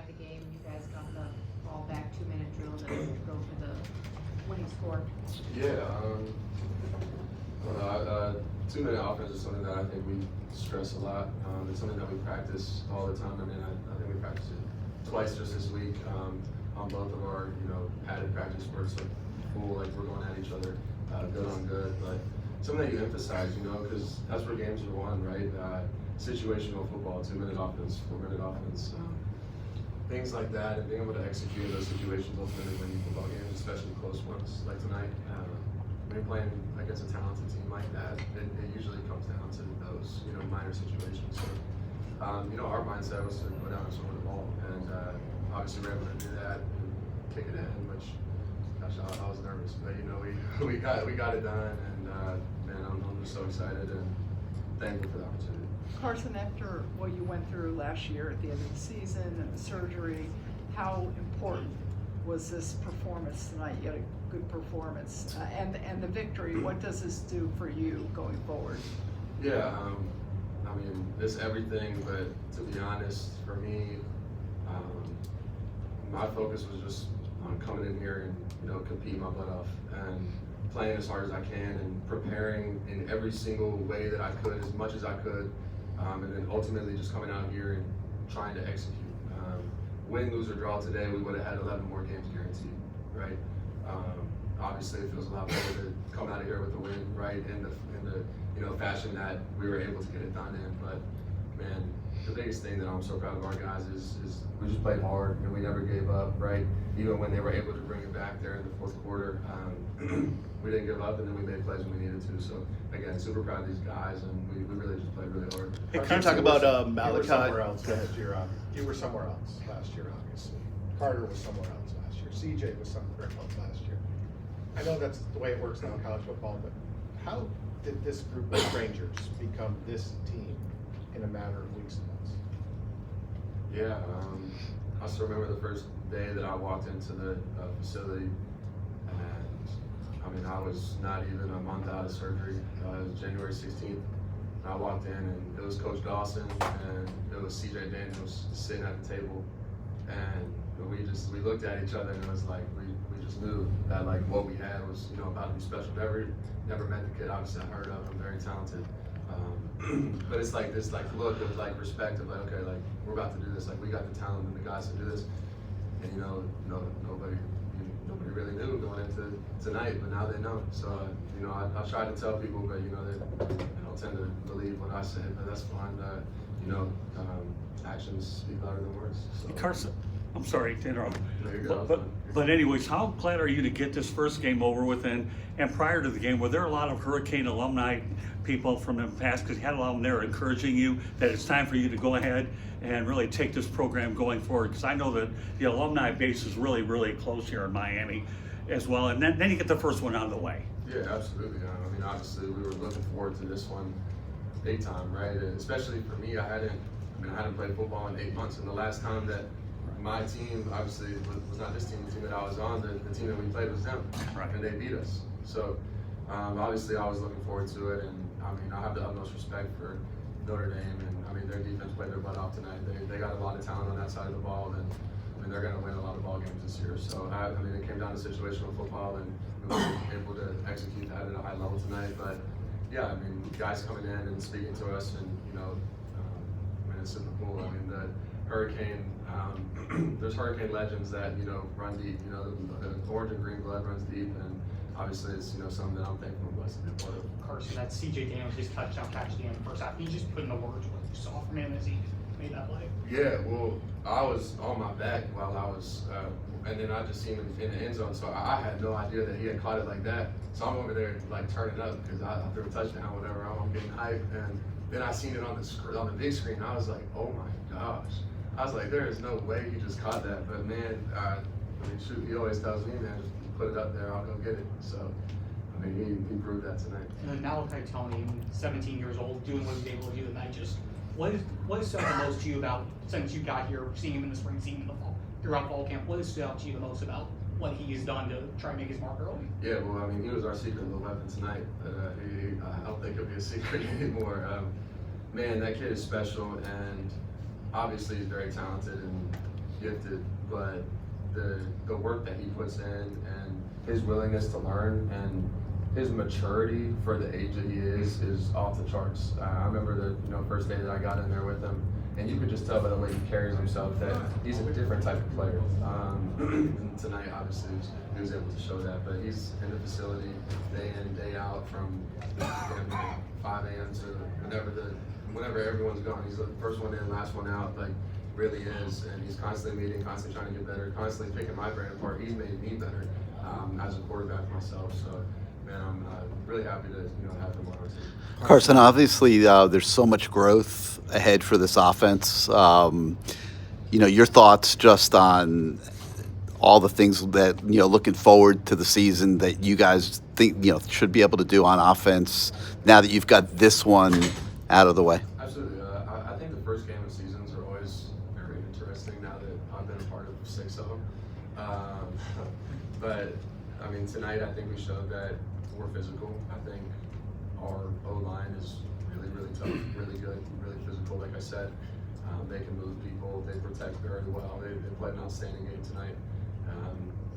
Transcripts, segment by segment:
inside the game, you guys got the ball back, 2-minute drill to go for the winning score. Yeah, I don't know, 2-minute offense is something that I think we stress a lot. It's something that we practice all the time. I mean, I think we practice it twice just this week on both of our, padded practice where it's like full, like we're going at each other, good on good. But something that you emphasize, because that's where games are won, right? Situational football, 2-minute offense, 4-minute offense, things like that, and being able to execute in those situations ultimately win football games, especially close ones like tonight. When you're playing against a talented team like that, it usually comes down to those, minor situations. So, our mindset was to go down and score the ball, and obviously we were able to do that and kick it in, which, gosh, I was nervous, but we got it done, and man, I'm just so excited and thankful for the opportunity. Carson, after what you went through last year at the end of the season and the surgery, how important was this performance tonight? You had a good performance, and the victory. What does this do for you going forward? Yeah, I mean, this everything, but to be honest, for me, my focus was just on coming in here and competing my butt off and playing as hard as I can and preparing in every single way that I could, as much as I could, and then ultimately just coming out here and trying to execute. Win, lose, or draw today, we would have had 11 more games guaranteed, right? Obviously, it feels a lot better to come out of here with a win, right? In the fashion that we were able to get it done in. But man, the biggest thing that I'm so proud of our guys is we just played hard and we never gave up, right? Even when they were able to bring it back there in the fourth quarter, we didn't give up, and then we made plays when we needed to. So again, super proud of these guys, and we really just played really hard. Hey, can you talk about Malachi? You were somewhere else last year, You were somewhere else last year, obviously. Carter was somewhere else last year. CJ was somewhere else last year. I know that's the way it works now in college football, but how did this group of strangers become this team in a matter of weeks and months? Yeah, I still remember the first day that I walked into the facility, and I mean, I was not even a month out of surgery. It was January 16th. And I walked in, and it was Coach Dawson and it was CJ Daniels sitting at the table, and we looked at each other, and it was like we just knew that like what we had was about to be special. Never met the kid. Obviously, I heard of him, very talented. But it's like this look of respect of okay, we're about to do this. We got the talent and the guys to do this. And nobody really knew going into tonight, but now they know. So I try to tell people, but they don't tend to believe what I say. But that's fine. Actions speak louder than words. So. Hey, Carson, I'm sorry to interrupt. There you go. But anyways, how glad are you to get this first game over with? And prior to the game, were there a lot of Hurricane alumni people from the past? Because you had a lot of them there encouraging you that it's time for you to go ahead and really take this program going forward. Because I know that the alumni base is really, really close here in Miami as well. And then you get the first one out of the way. Yeah, absolutely. I mean, obviously, we were looking forward to this one big time, right? And especially for me, I hadn't played football in 8 months, and the last time that my team, obviously, was not this team, the team that I was on, the team that we played was them, right. And they beat us. So, obviously, I was looking forward to it, and I mean, I have the utmost respect for Notre Dame, and I mean, their defense played their butt off tonight. They got a lot of talent on that side of the ball, and I mean, they're going to win a lot of ball games this year. So, I mean, it came down to situational football, and we were able to execute that at a high level tonight. But yeah, I mean, guys coming in and speaking to us, and I mean, it's super cool. I mean, the Hurricane, there's Hurricane legends that run deep. The orange and green blood runs deep, and obviously it's something that I'm thankful and blessed to be a part of. Carson, that CJ Daniels just touchdown catch at the end of the first half. He just put in the words what you saw from him as he made that play. Yeah, well, I was on my back while I was, and then I just seen him in the end zone, so I had no idea that he had caught it like that. So I'm over there turning up because I threw a touchdown, whatever. I'm getting hyped, and then I seen it on the big screen. And I was like, oh my gosh. I was like, there is no way he just caught that. But man, I mean, shoot, he always tells me, man, just put it up there, I'll go get it. So, I mean, he proved that tonight. And then Malachi Tony, 17 years old, doing what he was able to do tonight. Just what has stood out the most to you about since you got here, seeing him in the spring, seeing him in the fall, throughout fall camp? What has stood out to you the most about what he's done to try and make his mark early? Yeah, well, I mean, he was our secret little weapon tonight. I don't think it'll be a secret anymore. Man, that kid is special, and obviously he's very talented, and gifted, but the work that he puts in and his willingness to learn and his maturity for the age that he is off the charts. I remember the first day that I got in there with him, and you could just tell by the way he carries himself that he's a different type of player. And tonight, obviously, he was able to show that. But he's in the facility day in, day out from 5 a.m. to whenever everyone's gone. He's the first one in, last one out. Like, really is, and he's constantly meeting, constantly trying to get better, constantly picking my brain apart. He's made me better as a quarterback myself. So, man, I'm really happy to have him on our team. Carson, obviously, there's so much growth ahead for this offense. Your thoughts just on all the things that looking forward to the season that you guys think should be able to do on offense now that you've got this one out of the way. Absolutely. I think the first game of seasons are always very interesting now that I've been a part of 6 of them. But I mean, tonight I think we showed that we're physical. I think our O-line is really, really tough, really good, really physical. Like I said, they can move people. They protect very well. They played an outstanding game tonight.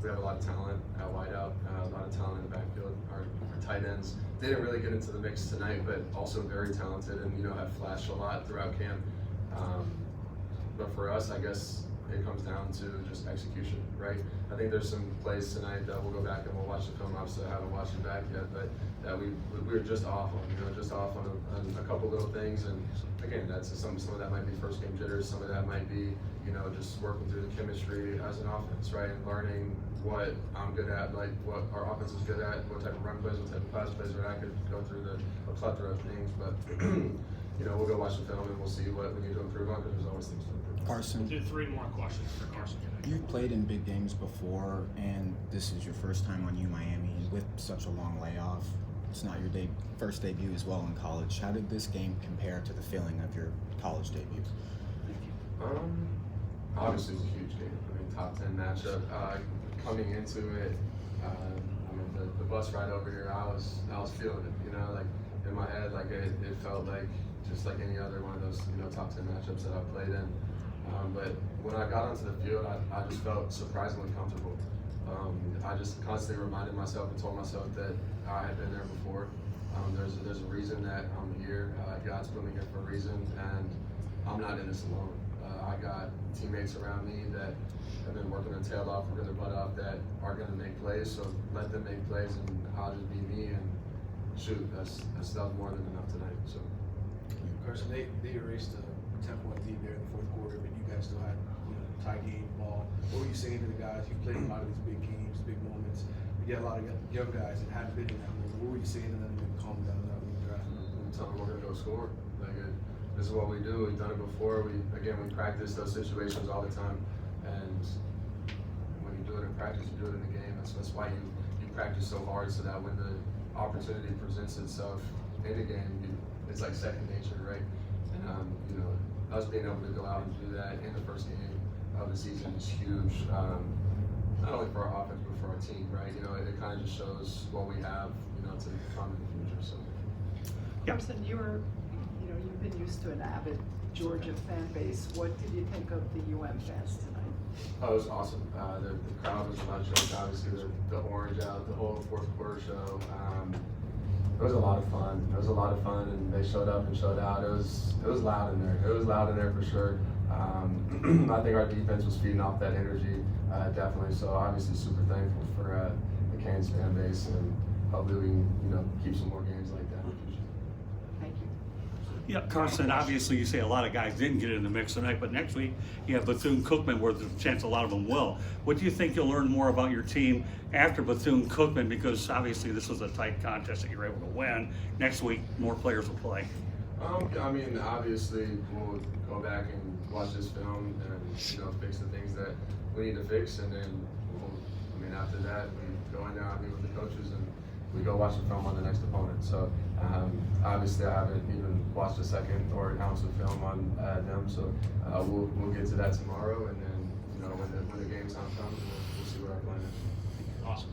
We have a lot of talent at wideout, a lot of talent in the backfield. Our tight ends, they didn't really get into the mix tonight, but also very talented and have flashed a lot throughout camp. But for us, I guess it comes down to just execution, right? I think there's some plays tonight that we'll go back and we'll watch the film. Obviously, I haven't watched it back yet, but that we were just off on, on a couple little things. And again, that's some of that might be first game jitters. Some of that might be just working through the chemistry as an offense, right? And learning what I'm good at, like what our offense is good at, what type of run plays, what type of pass plays. Right? I could go through a plethora of things, but we'll go watch the film and we'll see what we need to improve on because there's always things to improve. Carson, Do 3 more questions for Carson. you've played in big games before, and this is your first time on Miami, and with such a long layoff, it's not your first debut as well in college. How did this game compare to the feeling of your college debut? Obviously, it's a huge game. I mean, top 10 matchup. Coming into it, the bus ride over here, I was feeling it. Like in my head, like it felt like just like any other one of those top 10 matchups that I've played in. But when I got onto the field, I just felt surprisingly comfortable. I just constantly reminded myself and told myself that I had been there before. There's a reason that I'm here. God's put me here for a reason, and I'm not in this alone. I got teammates around me that have been working their tail off, working their butt off, that are going to make plays. So let them make plays, and I'll just be me. And shoot, that was more than enough tonight. So, Carson, they erased a 10-point lead there in the fourth quarter, but you guys still had tight game ball. What were you saying to the guys? You played a lot of these big games, big moments. You get a lot of young guys that hadn't been in that moment. What were you saying to them to calm down that when you drive? Tell them we're going to go score. This is what we do. We've done it before. We practice those situations all the time. And when you do it in practice, you do it in the game. That's why you practice so hard, so that when the opportunity presents itself in the game, it's like second nature, right? And us being able to go out and do that in the first game of the season is huge. Not only for our offense, but for our team, right? It kind of just shows what we have, to come in the future. So. Carson, you've been used to an avid Georgia fan base. What did you think of the UM fans tonight? Oh, it was awesome. The crowd was electric. Obviously, the orange out, the whole fourth quarter show. It was a lot of fun. And they showed up and showed out. It was loud in there. It was loud in there for sure. I think our defense was feeding off that energy, definitely. So obviously, super thankful for the Canes fan base, and hopefully we can keep some more games like that in the future. Thank you. Yeah, Carson, obviously you say a lot of guys didn't get in the mix tonight, but next week you have Bethune-Cookman, where there's a chance a lot of them will. What do you think you'll learn more about your team after Bethune-Cookman? Because obviously this was a tight contest that you're able to win. Next week, more players will play. Obviously we'll go back and watch this film and fix the things that we need to fix, and then after that we go in there, I meet with the coaches, and we go watch the film on the next opponent. So obviously I haven't even watched a second or an ounce of film on them. So we'll get to that tomorrow, and then when the game time comes, we'll see what our plan is. Awesome.